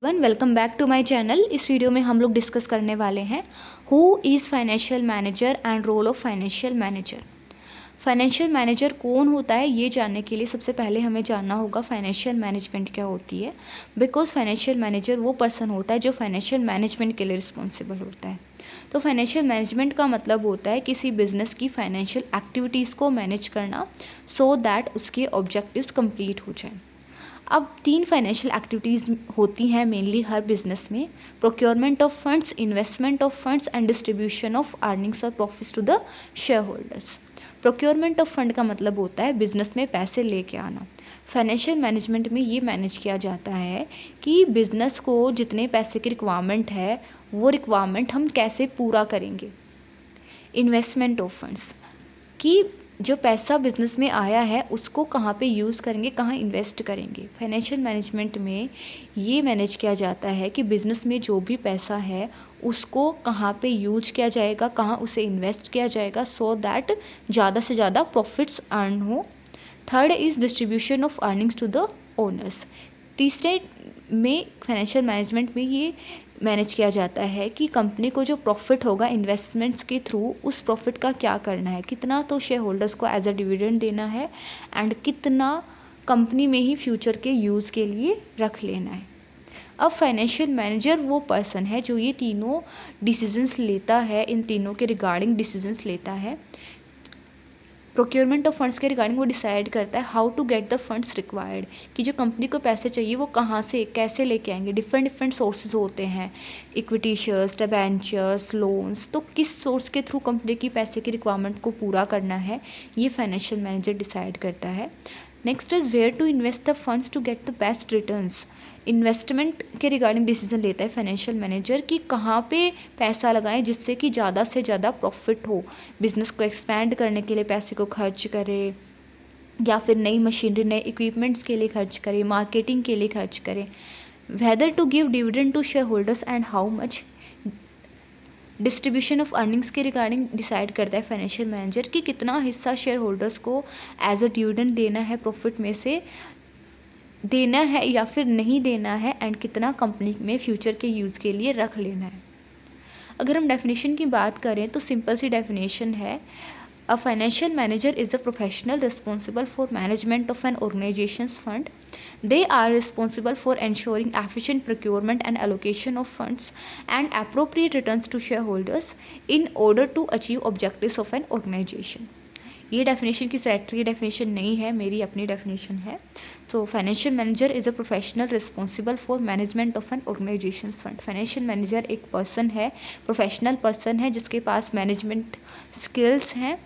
Welcome back to my channel. इस video में हम लोग डिस्कस करने वाले हैं who is financial manager and role of financial manager. Financial manager कौन होता है ये जानने के लिए सबसे पहले हमें जानना होगा फाइनेंशियल मैनेजमेंट क्या होती है। बिकॉज फाइनेंशियल मैनेजर वो पर्सन होता है जो फाइनेंशियल मैनेजमेंट के लिए रिस्पॉन्सिबल होता है। तो फाइनेंशियल मैनेजमेंट का मतलब होता है किसी बिजनेस की फाइनेंशियल एक्टिविटीज़ को मैनेज करना सो दैट उसके ऑब्जेक्टिव्स कंप्लीट हो जाएं। अब 3 फाइनेंशियल एक्टिविटीज़ होती हैं मेनली हर बिजनेस में: procurement of funds, investment of funds and distribution of earnings और profits to the shareholders. Procurement of fund का मतलब होता है बिजनेस में पैसे लेके आना। फाइनेंशियल मैनेजमेंट में ये मैनेज किया जाता है कि बिजनेस को जितने पैसे की रिक्वायरमेंट है वो रिक्वायरमेंट हम कैसे पूरा करेंगे। इन्वेस्टमेंट ऑफ फंड्स कि जो पैसा बिजनेस में आया है उसको कहाँ पे यूज़ करेंगे, कहाँ इन्वेस्ट करेंगे। फाइनेंशियल मैनेजमेंट में ये मैनेज किया जाता है कि बिजनेस में जो भी पैसा है उसको कहाँ पे यूज किया जाएगा, कहाँ उसे इन्वेस्ट किया जाएगा सो दैट ज़्यादा से ज़्यादा प्रॉफिट्स अर्न हो। Third is distribution of earnings to the owners. तीसरे में फाइनेंशियल मैनेजमेंट में ये मैनेज किया जाता है कि कंपनी को जो प्रॉफिट होगा इन्वेस्टमेंट्स के थ्रू उस प्रॉफिट का क्या करना है, कितना तो शेयर होल्डर्स को एज अ डिविडेंड देना है एंड कितना कंपनी में ही फ्यूचर के यूज़ के लिए रख लेना है। अब फाइनेंशियल मैनेजर वो पर्सन है जो ये तीनों डिसीजंस लेता है, इन तीनों के रिगार्डिंग डिसीजंस लेता है। प्रोक्योरमेंट ऑफ फंड्स के रिगार्डिंग वो डिसाइड करता है how to get the funds required, कि जो कंपनी को पैसे चाहिए वो कहाँ से कैसे लेके आएंगे। डिफरेंट सोर्सेज होते हैं, इक्विटी शेयर्स, डिबेंचर्स, लोन्स। तो किस सोर्स के थ्रू कंपनी की पैसे की रिक्वायरमेंट को पूरा करना है ये फाइनेंशियल मैनेजर डिसाइड करता है। Next is where to invest the funds to get the best returns. Investment के रिगार्डिंग डिसीजन लेता है फाइनेंशियल मैनेजर कि कहाँ पे पैसा लगाएं जिससे कि ज़्यादा से ज़्यादा प्रॉफिट हो। बिजनेस को एक्सपैंड करने के लिए पैसे को खर्च करे या फिर नई मशीनरी, नए इक्विपमेंट्स के लिए खर्च करे, मार्केटिंग के लिए खर्च करे। Whether to give dividend to share holders and how much. Distribution of earnings के रिगार्डिंग डिसाइड करता है फाइनेंशियल मैनेजर कि कितना हिस्सा शेयर होल्डर्स को एज अ डिविडेंड देना है, प्रॉफिट में से देना है या फिर नहीं देना है, एंड कितना कंपनी में फ्यूचर के यूज़ के लिए रख लेना है। अगर हम डेफिनेशन की बात करें तो सिंपल सी डेफिनेशन है: a financial manager is a professional responsible for management of an organisation's fund. They are responsible for ensuring efficient procurement and allocation of funds and appropriate returns to shareholders in order to achieve objectives of an organization. ये definition की secretary definition नहीं है, मेरी अपनी definition है। So financial manager is a professional responsible for management of an organisation fund. Financial manager एक person है, professional person है जिसके पास मैनेजमेंट स्किल्स हैं।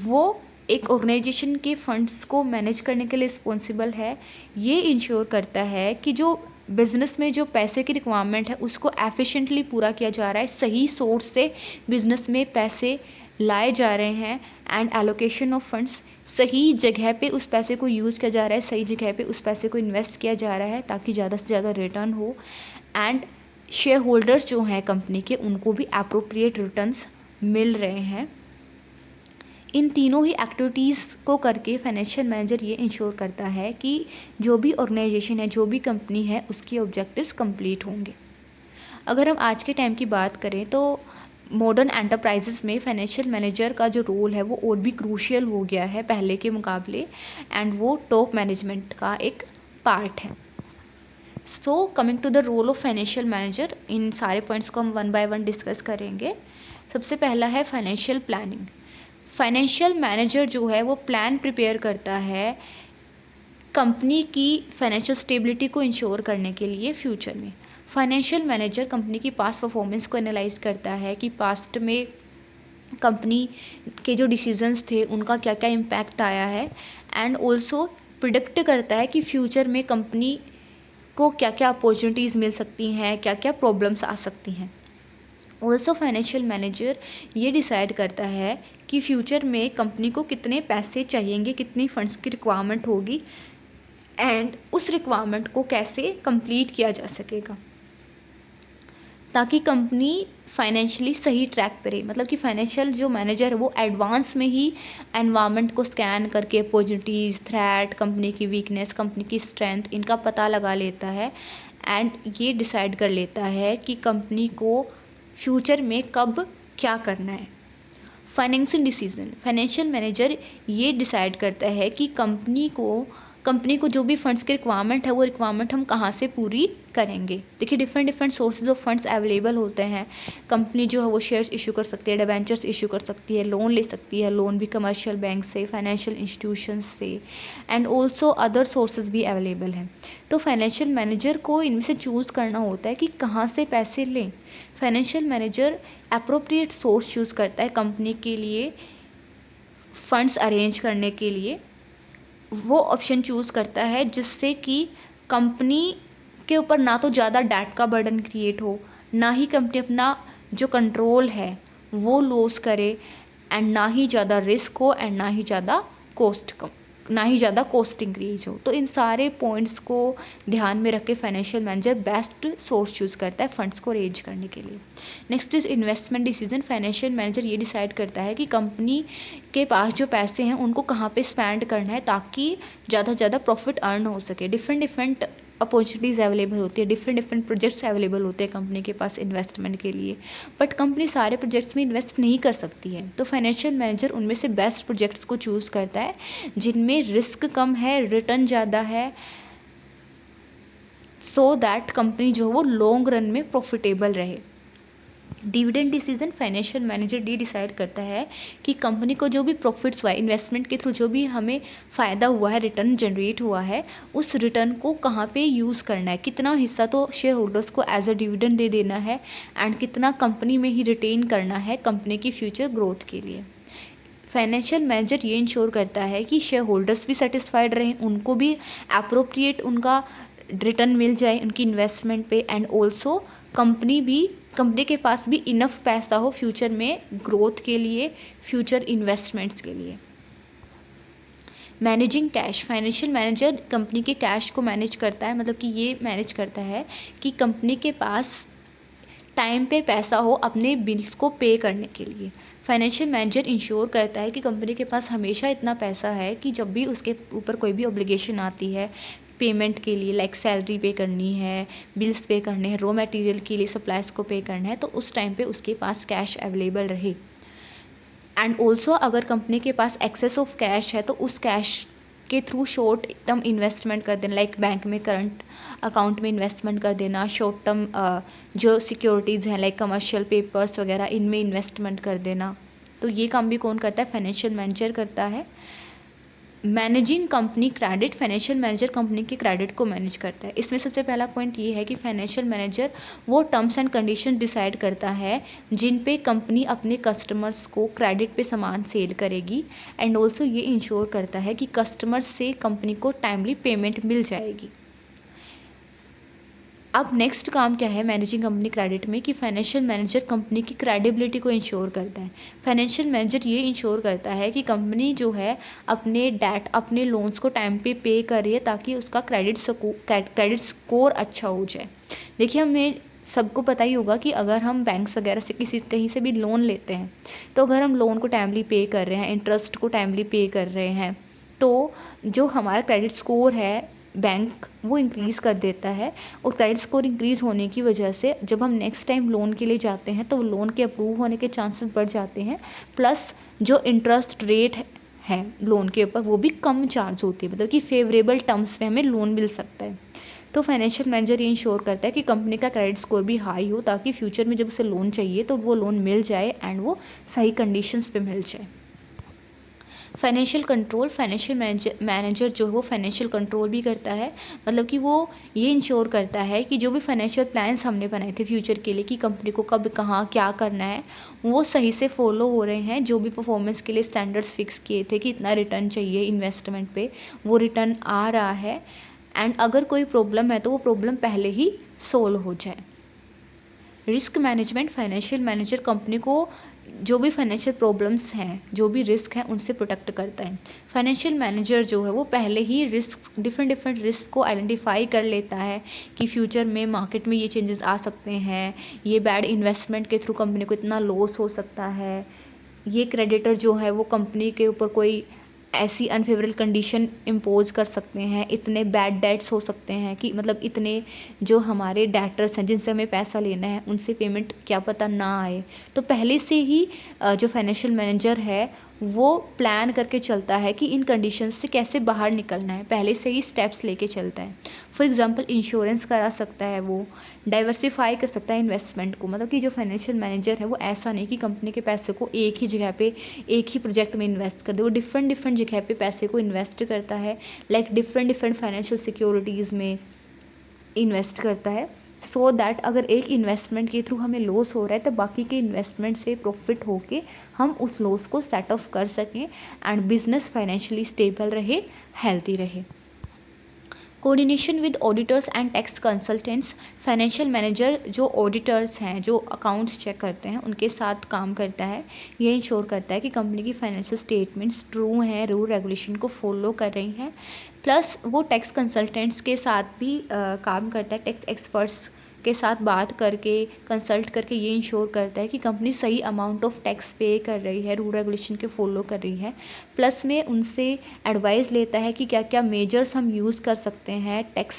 वो एक ऑर्गेनाइजेशन के फंड्स को मैनेज करने के लिए रिस्पॉन्सिबल है। ये इंश्योर करता है कि जो बिजनेस में जो पैसे की रिक्वायरमेंट है उसको एफिशिएंटली पूरा किया जा रहा है, सही सोर्स से बिजनेस में पैसे लाए जा रहे हैं एंड एलोकेशन ऑफ फंड्स, सही जगह पे उस पैसे को यूज़ किया जा रहा है, सही जगह पे उस पैसे को इन्वेस्ट किया जा रहा है ताकि ज़्यादा से ज़्यादा रिटर्न हो एंड शेयर होल्डर्स जो हैं कंपनी के उनको भी अप्रोप्रिएट रिटर्न्स मिल रहे हैं। इन तीनों ही एक्टिविटीज़ को करके फाइनेंशियल मैनेजर ये इंश्योर करता है कि जो भी ऑर्गेनाइजेशन है, जो भी कंपनी है, उसके ऑब्जेक्टिव्स कंप्लीट होंगे। अगर हम आज के टाइम की बात करें तो मॉडर्न एंटरप्राइजेस में फाइनेंशियल मैनेजर का जो रोल है वो और भी क्रूशियल हो गया है पहले के मुकाबले, एंड वो टॉप मैनेजमेंट का एक पार्ट है। So coming to the role of financial manager, इन सारे पॉइंट्स को हम वन बाय वन डिस्कस करेंगे। सबसे पहला है फाइनेंशियल प्लानिंग। फाइनेंशियल मैनेजर जो है वो प्लान प्रिपेयर करता है कंपनी की फाइनेंशियल स्टेबिलिटी को इंश्योर करने के लिए फ्यूचर में। फाइनेंशियल मैनेजर कंपनी की पास्ट परफॉर्मेंस को एनालाइज करता है कि पास्ट में कंपनी के जो डिसीजंस थे उनका क्या क्या इम्पैक्ट आया है, एंड ऑल्सो प्रिडिक्ट करता है कि फ्यूचर में कंपनी को क्या क्या अपॉर्चुनिटीज़ मिल सकती हैं, क्या क्या प्रॉब्लम्स आ सकती हैं। ऑल्सो फाइनेंशियल मैनेजर ये डिसाइड करता है कि फ्यूचर में कंपनी को कितने पैसे चाहिएंगे, कितनी फंड्स की रिक्वायरमेंट होगी एंड उस रिक्वायरमेंट को कैसे कंप्लीट किया जा सकेगा। ताकि कंपनी फाइनेंशियली सही ट्रैक पे रहे। मतलब कि फाइनेंशियल जो मैनेजर है वो एडवांस में ही एनवायरनमेंट को स्कैन करके अपॉर्चुनिटीज़, थ्रेट, कंपनी की वीकनेस, कंपनी की स्ट्रेंथ, इनका पता लगा लेता है एंड ये डिसाइड कर लेता है कि कंपनी को फ्यूचर में कब क्या करना है। फाइनेंशियल डिसीजन, फाइनेंशियल मैनेजर ये डिसाइड करता है कि कंपनी को जो भी फंड्स की रिक्वायरमेंट है वो रिक्वायरमेंट हम कहाँ से पूरी करेंगे। देखिए different different sources of funds available होते हैं। कंपनी जो है वो शेयर्स इशू कर सकती है, डिबेंचर्स इशू कर सकती है, लोन ले सकती है, लोन भी कमर्शियल बैंक से, फाइनेंशियल इंस्टीट्यूशन से एंड ऑल्सो अदर सोर्सेज भी अवेलेबल हैं। तो फाइनेंशियल मैनेजर को इनमें से चूज़ करना होता है कि कहाँ से पैसे लें। Financial manager appropriate source choose करता है कंपनी के लिए फंड्स अरेंज करने के लिए। वो ऑप्शन चूज़ करता है जिससे कि कंपनी के ऊपर ना तो ज़्यादा डेट का बर्डन क्रिएट हो, ना ही कंपनी अपना जो कंट्रोल है वो लॉस करे एंड ना ही ज़्यादा रिस्क हो एंड ना ही ज़्यादा कॉस्ट इंक्रीज हो। तो इन सारे पॉइंट्स को ध्यान में रख के financial manager best source choose करता है फंड्स को रेंज करने के लिए। Next is investment decision. Financial manager ये डिसाइड करता है कि कंपनी के पास जो पैसे हैं उनको कहाँ पे स्पेंड करना है ताकि ज़्यादा से ज़्यादा प्रॉफिट अर्न हो सके। डिफरेंट डिफरेंट अपॉर्चुनिटीज़ अवेलेबल होती है, डिफरेंट डिफरेंट प्रोजेक्ट्स अवेलेबल होते हैं कंपनी के पास इन्वेस्टमेंट के लिए, बट कंपनी सारे प्रोजेक्ट्स में इन्वेस्ट नहीं कर सकती है। तो फाइनेंशियल मैनेजर उनमें से बेस्ट प्रोजेक्ट्स को चूज़ करता है जिनमें रिस्क कम है, रिटर्न ज़्यादा है, सो दैट कंपनी जो है वो लॉन्ग रन में प्रॉफिटेबल रहे। डिविडेंड डिसीजन, फाइनेंशियल मैनेजर ये डिसाइड करता है कि कंपनी को जो भी प्रॉफिट्स हुआ है इन्वेस्टमेंट के थ्रू, जो भी हमें फ़ायदा हुआ है, रिटर्न जनरेट हुआ है, उस रिटर्न को कहाँ पे यूज़ करना है। कितना हिस्सा तो शेयर होल्डर्स को एज अ डिविडेंड दे देना है एंड कितना कंपनी में ही रिटेन करना है कंपनी की फ्यूचर ग्रोथ के लिए। फाइनेंशियल मैनेजर ये इंश्योर करता है कि शेयर होल्डर्स भी सेटिस्फाइड रहें, उनको भी अप्रोप्रिएट उनका रिटर्न मिल जाए उनकी इन्वेस्टमेंट पे एंड ऑल्सो कंपनी के पास भी इनफ पैसा हो फ्यूचर में ग्रोथ के लिए, फ्यूचर इन्वेस्टमेंट्स के लिए। Managing cash, financial manager company के कैश को मैनेज करता है। मतलब कि ये मैनेज करता है कि कंपनी के पास टाइम पे पैसा हो अपने बिल्स को पे करने के लिए। फाइनेंशियल मैनेजर इंश्योर करता है कि कंपनी के पास हमेशा इतना पैसा है कि जब भी उसके ऊपर कोई भी ऑब्लिगेशन आती है पेमेंट के लिए, लाइक सैलरी पे करनी है, बिल्स पे करने हैं, रॉ मटेरियल के लिए सप्लायर्स को पे करना है, तो उस टाइम पे उसके पास कैश अवेलेबल रहे। एंड ऑल्सो अगर कंपनी के पास एक्सेस ऑफ कैश है तो उस कैश के थ्रू शॉर्ट टर्म इन्वेस्टमेंट कर देना, लाइक बैंक में करंट अकाउंट में इन्वेस्टमेंट कर देना, शॉर्ट टर्म जो सिक्योरिटीज़ हैं लाइक कमर्शियल पेपर्स वगैरह इनमें इन्वेस्टमेंट कर देना। तो ये काम भी कौन करता है? फाइनेंशियल मैनेजर करता है। Managing company credit, financial manager company के क्रेडिट को मैनेज करता है। इसमें सबसे पहला पॉइंट ये है कि फाइनेंशियल मैनेजर वो टर्म्स एंड कंडीशन डिसाइड करता है जिन पे कंपनी अपने कस्टमर्स को क्रेडिट पे सामान सेल करेगी एंड ऑल्सो ये इंश्योर करता है कि कस्टमर्स से कंपनी को टाइमली पेमेंट मिल जाएगी। अब नेक्स्ट काम क्या है मैनेजिंग कंपनी क्रेडिट में कि फाइनेंशियल मैनेजर कंपनी की क्रेडिबिलिटी को इंश्योर करता है। फाइनेंशियल मैनेजर ये इंश्योर करता है कि कंपनी जो है अपने लोन्स को टाइम पे कर रही है ताकि उसका क्रेडिट स्कोर अच्छा हो जाए। देखिए हमें सबको पता ही होगा कि अगर हम बैंक्स वगैरह से कहीं से भी लोन लेते हैं तो अगर हम लोन को टाइमली पे कर रहे हैं, इंटरेस्ट को टाइमली पे कर रहे हैं, तो जो हमारा क्रेडिट स्कोर है बैंक वो इंक्रीज़ कर देता है और क्रेडिट स्कोर इंक्रीज़ होने की वजह से जब हम नेक्स्ट टाइम लोन के लिए जाते हैं तो लोन के अप्रूव होने के चांसेस बढ़ जाते हैं, प्लस जो इंटरेस्ट रेट है लोन के ऊपर वो भी कम चार्ज होती है, मतलब कि फेवरेबल टर्म्स में हमें लोन मिल सकता है। तो फाइनेंशियल मैनेजर ये इंश्योर करता है कि कंपनी का क्रेडिट स्कोर भी हाई हो ताकि फ्यूचर में जब उसे लोन चाहिए तो वो लोन मिल जाए एंड वो सही कंडीशंस पे मिल जाए। फाइनेंशियल कंट्रोल, फाइनेंशियल मैनेजर जो है वो फाइनेंशियल कंट्रोल भी करता है। मतलब कि वो ये इंश्योर करता है कि जो भी फाइनेंशियल प्लान्स हमने बनाए थे फ्यूचर के लिए कि कंपनी को कब कहाँ क्या करना है वो सही से फॉलो हो रहे हैं। जो भी परफॉर्मेंस के लिए स्टैंडर्ड्स फिक्स किए थे कि इतना रिटर्न चाहिए इन्वेस्टमेंट पे, वो रिटर्न आ रहा है एंड अगर कोई प्रॉब्लम है तो वो प्रॉब्लम पहले ही सोल्व हो जाए। Risk management, financial manager company को जो भी फाइनेंशियल प्रॉब्लम्स हैं, जो भी रिस्क हैं, उनसे प्रोटेक्ट करता है। फाइनेंशियल मैनेजर जो है वो पहले ही डिफरेंट रिस्क को आइडेंटिफाई कर लेता है कि फ्यूचर में मार्केट में ये चेंजेस आ सकते हैं, ये बैड इन्वेस्टमेंट के थ्रू कंपनी को इतना लॉस हो सकता है, ये क्रेडिटर जो है वो कंपनी के ऊपर कोई ऐसी अनफेवरेबल कंडीशन इम्पोज कर सकते हैं, इतने बैड डेट्स हो सकते हैं कि मतलब इतने जो हमारे डेटर्स हैं जिनसे हमें पैसा लेना है उनसे पेमेंट क्या पता ना आए। तो पहले से ही जो फाइनेंशियल मैनेजर है वो प्लान करके चलता है कि इन कंडीशंस से कैसे बाहर निकलना है, पहले से ही स्टेप्स लेके चलता है। फॉर एग्जांपल इंश्योरेंस करा सकता है, वो डाइवर्सिफाई कर सकता है इन्वेस्टमेंट को, मतलब कि जो फाइनेंशियल मैनेजर है वो ऐसा नहीं कि कंपनी के पैसे को एक ही जगह पे एक ही प्रोजेक्ट में इन्वेस्ट कर दे, वो डिफरेंट जगह पे पैसे को इन्वेस्ट करता है, लाइक डिफरेंट फाइनेंशियल सिक्योरिटीज़ में इन्वेस्ट करता है, सो दैट अगर एक इन्वेस्टमेंट के थ्रू हमें लॉस हो रहा है तो बाकी के इन्वेस्टमेंट से प्रॉफिट होके हम उस लॉस को सेट ऑफ कर सकें एंड बिजनेस फाइनेंशियली स्टेबल रहे, हेल्थी रहे। Coordination with auditors and tax consultants, financial manager जो ऑडिटर्स हैं, जो अकाउंट्स चेक करते हैं, उनके साथ काम करता है। ये इंश्योर करता है कि कंपनी की फाइनेंशियल स्टेटमेंट्स ट्रू हैं, रूल रेगुलेशन को फॉलो कर रही हैं। प्लस वो टैक्स कंसल्टेंट्स के साथ भी काम करता है, टैक्स एक्सपर्ट्स के साथ बात करके, कंसल्ट करके ये इंश्योर करता है कि कंपनी सही अमाउंट ऑफ टैक्स पे कर रही है, रूल रेगुलेशन के फॉलो कर रही है। प्लस में उनसे एडवाइस लेता है कि क्या क्या मेजर्स हम यूज़ कर सकते हैं टैक्स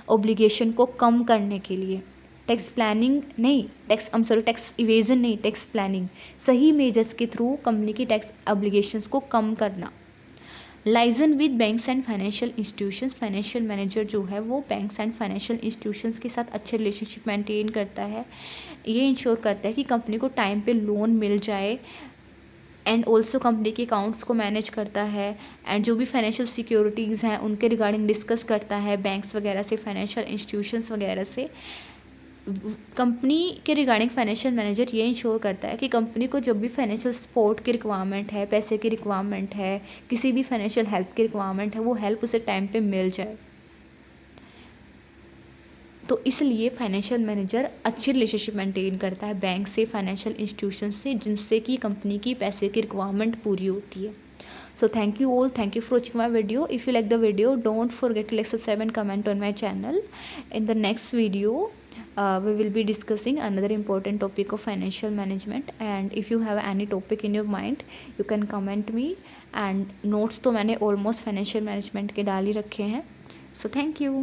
ऑब्लिगेशन को कम करने के लिए। टैक्स प्लानिंग नहीं, टैक्स इवेजन नहीं, टैक्स प्लानिंग, सही मेजर्स के थ्रू कंपनी की टैक्स ऑब्लिगेशंस को कम करना। Liaison with banks and financial institutions, financial manager जो है वो बैंक्स एंड फाइनेंशियल इंस्टीट्यूशंस के साथ अच्छे रिलेशनशिप मेंटेन करता है। ये इंश्योर करता है कि कंपनी को टाइम पे लोन मिल जाए एंड ऑल्सो कंपनी के अकाउंट्स को मैनेज करता है एंड जो भी फाइनेंशियल सिक्योरिटीज़ हैं उनके रिगार्डिंग डिस्कस करता है बैंक्स वगैरह से, फाइनेंशियल इंस्टीट्यूशंस वगैरह से। कंपनी के रिगार्डिंग फाइनेंशियल मैनेजर ये इंश्योर करता है कि कंपनी को जब भी फाइनेंशियल सपोर्ट की रिक्वायरमेंट है, पैसे की रिक्वायरमेंट है, किसी भी फाइनेंशियल हेल्प की रिक्वायरमेंट है, वो हेल्प उसे टाइम पे मिल जाए। तो इसलिए फाइनेंशियल मैनेजर अच्छी रिलेशनशिप मेंटेन करता है बैंक से, फाइनेंशियल इंस्टीट्यूशन से, जिनसे कि कंपनी की पैसे की रिक्वायरमेंट पूरी होती है। So thank you all, thank you for watching my video. If you like the video, don't forget to like, subscribe and comment on my channel. In the next video we will be discussing another important topic of financial management, and if you have any topic in your mind you can comment me, and notes तो मैंने almost financial management के डाल ही रखे हैं. So thank you.